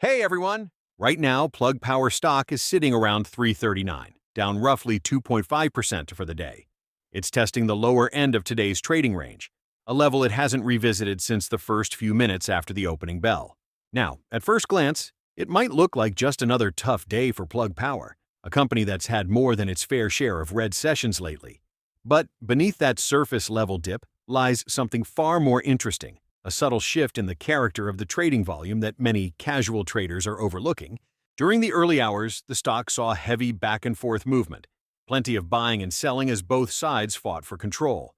Hey everyone! Right now, Plug Power stock is sitting around 339, down roughly 2.5% for the day. It's testing the lower end of today's trading range, a level it hasn't revisited since the first few minutes after the opening bell. Now, at first glance, it might look like just another tough day for Plug Power, a company that's had more than its fair share of red sessions lately. But beneath that surface-level dip lies something far more interesting. A subtle shift in the character of the trading volume that many casual traders are overlooking. During the early hours, the stock saw heavy back-and-forth movement, plenty of buying and selling as both sides fought for control.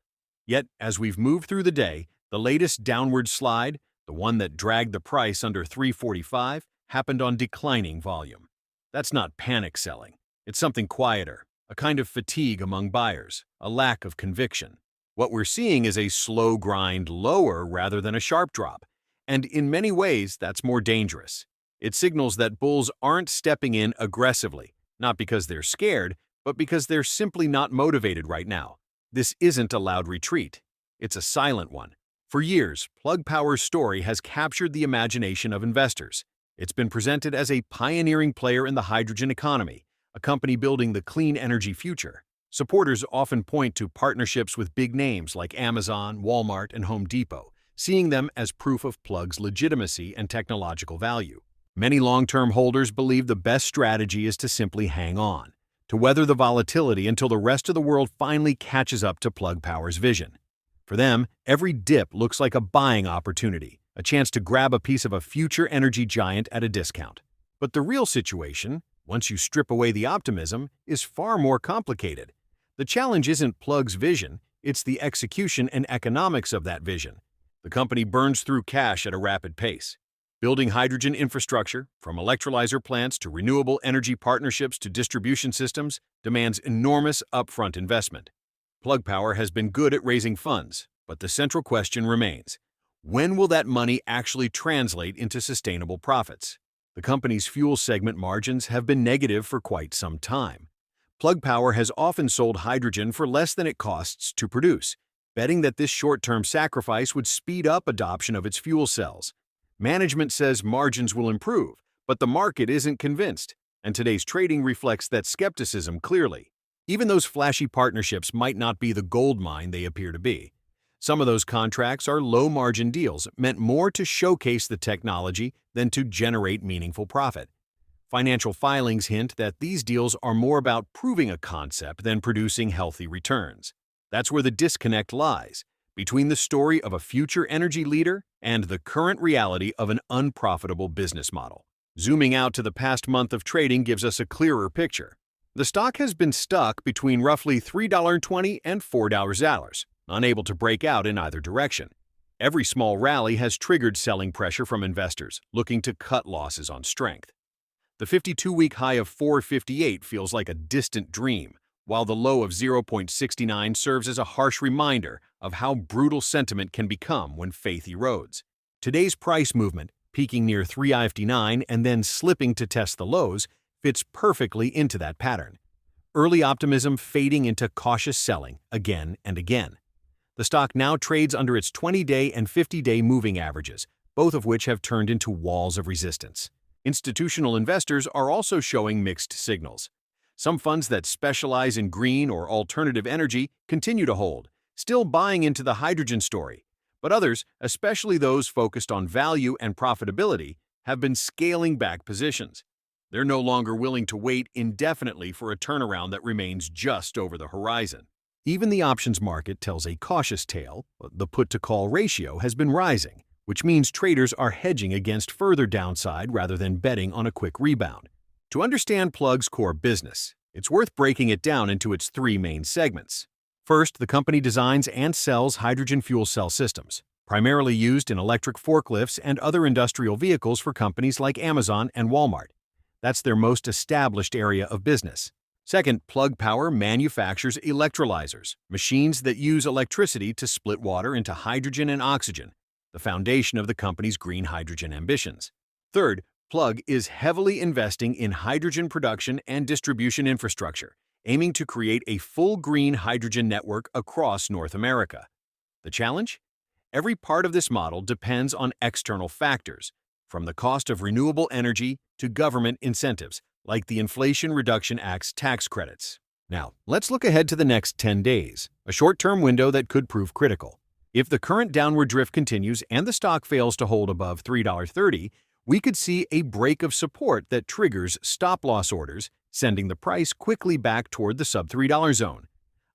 Yet, as we've moved through the day, the latest downward slide, the one that dragged the price under 345, happened on declining volume. That's not panic selling. It's something quieter, a kind of fatigue among buyers, a lack of conviction. What we're seeing is a slow grind lower rather than a sharp drop, and in many ways that's more dangerous. It signals that bulls aren't stepping in aggressively, not because they're scared, but because they're simply not motivated right now. This isn't a loud retreat. It's a silent one. For years, Plug Power's story has captured the imagination of investors. It's been presented as a pioneering player in the hydrogen economy, a company building the clean energy future. Supporters often point to partnerships with big names like Amazon, Walmart, and Home Depot, seeing them as proof of Plug's legitimacy and technological value. Many long-term holders believe the best strategy is to simply hang on, to weather the volatility until the rest of the world finally catches up to Plug Power's vision. For them, every dip looks like a buying opportunity, a chance to grab a piece of a future energy giant at a discount. But the real situation, once you strip away the optimism, is far more complicated. The challenge isn't Plug's vision, it's the execution and economics of that vision. The company burns through cash at a rapid pace. Building hydrogen infrastructure, from electrolyzer plants to renewable energy partnerships to distribution systems, demands enormous upfront investment. Plug Power has been good at raising funds, but the central question remains: when will that money actually translate into sustainable profits? The company's fuel segment margins have been negative for quite some time. Plug Power has often sold hydrogen for less than it costs to produce, betting that this short-term sacrifice would speed up adoption of its fuel cells. Management says margins will improve, but the market isn't convinced, and today's trading reflects that skepticism clearly. Even those flashy partnerships might not be the gold mine they appear to be. Some of those contracts are low-margin deals meant more to showcase the technology than to generate meaningful profit. Financial filings hint that these deals are more about proving a concept than producing healthy returns. That's where the disconnect lies, between the story of a future energy leader and the current reality of an unprofitable business model. Zooming out to the past month of trading gives us a clearer picture. The stock has been stuck between roughly $3.20 and $4, unable to break out in either direction. Every small rally has triggered selling pressure from investors looking to cut losses on strength. The 52-week high of 458 feels like a distant dream, while the low of 0.69 serves as a harsh reminder of how brutal sentiment can become when faith erodes. Today's price movement, peaking near 359 and then slipping to test the lows, fits perfectly into that pattern. Early optimism fading into cautious selling again and again. The stock now trades under its 20-day and 50-day moving averages, both of which have turned into walls of resistance. Institutional investors are also showing mixed signals. Some funds that specialize in green or alternative energy continue to hold, still buying into the hydrogen story. But others, especially those focused on value and profitability, have been scaling back positions. They're no longer willing to wait indefinitely for a turnaround that remains just over the horizon. Even the options market tells a cautious tale. The put-to-call ratio has been rising, which means traders are hedging against further downside rather than betting on a quick rebound. To understand Plug's core business, it's worth breaking it down into its three main segments. First, the company designs and sells hydrogen fuel cell systems, primarily used in electric forklifts and other industrial vehicles for companies like Amazon and Walmart. That's their most established area of business. Second, Plug Power manufactures electrolyzers, machines that use electricity to split water into hydrogen and oxygen, the foundation of the company's green hydrogen ambitions. Third, Plug is heavily investing in hydrogen production and distribution infrastructure, aiming to create a full green hydrogen network across North America. The challenge? Every part of this model depends on external factors, from the cost of renewable energy to government incentives, like the Inflation Reduction Act's tax credits. Now, let's look ahead to the next 10 days, a short-term window that could prove critical. If the current downward drift continues and the stock fails to hold above $3.30, we could see a break of support that triggers stop-loss orders, sending the price quickly back toward the sub-$3 zone.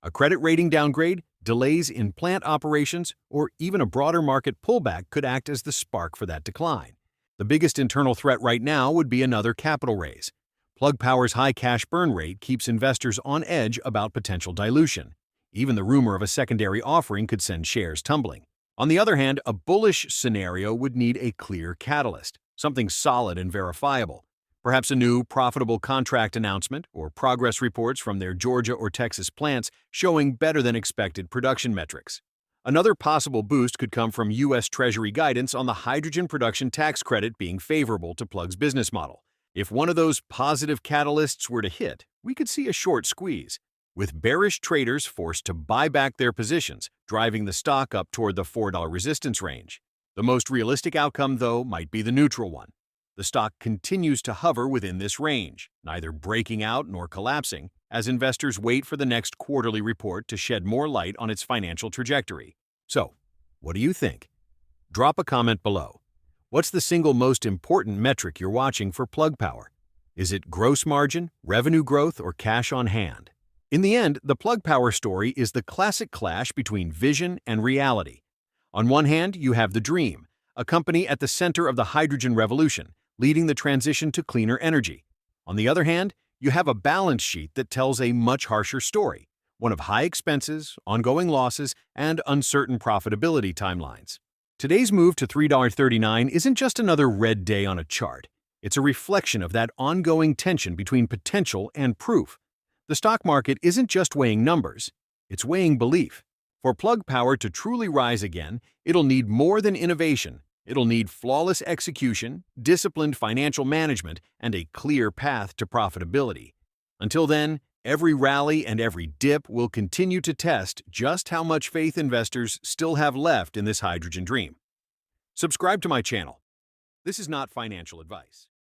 A credit rating downgrade, delays in plant operations, or even a broader market pullback could act as the spark for that decline. The biggest internal threat right now would be another capital raise. Plug Power's high cash burn rate keeps investors on edge about potential dilution. Even the rumor of a secondary offering could send shares tumbling. On the other hand, a bullish scenario would need a clear catalyst, something solid and verifiable. Perhaps a new, profitable contract announcement or progress reports from their Georgia or Texas plants showing better than expected production metrics. Another possible boost could come from U.S. Treasury guidance on the hydrogen production tax credit being favorable to Plug's business model. If one of those positive catalysts were to hit, we could see a short squeeze, with bearish traders forced to buy back their positions, driving the stock up toward the $4 resistance range. The most realistic outcome, though, might be the neutral one. The stock continues to hover within this range, neither breaking out nor collapsing, as investors wait for the next quarterly report to shed more light on its financial trajectory. So, what do you think? Drop a comment below. What's the single most important metric you're watching for Plug Power? Is it gross margin, revenue growth, or cash on hand? In the end, the Plug Power story is the classic clash between vision and reality. On one hand, you have the dream, a company at the center of the hydrogen revolution, leading the transition to cleaner energy. On the other hand, you have a balance sheet that tells a much harsher story, one of high expenses, ongoing losses, and uncertain profitability timelines. Today's move to $3.39 isn't just another red day on a chart. It's a reflection of that ongoing tension between potential and proof. The stock market isn't just weighing numbers, it's weighing belief. For Plug Power to truly rise again, it'll need more than innovation. It'll need flawless execution, disciplined financial management, and a clear path to profitability. Until then, every rally and every dip will continue to test just how much faith investors still have left in this hydrogen dream. Subscribe to my channel. This is not financial advice.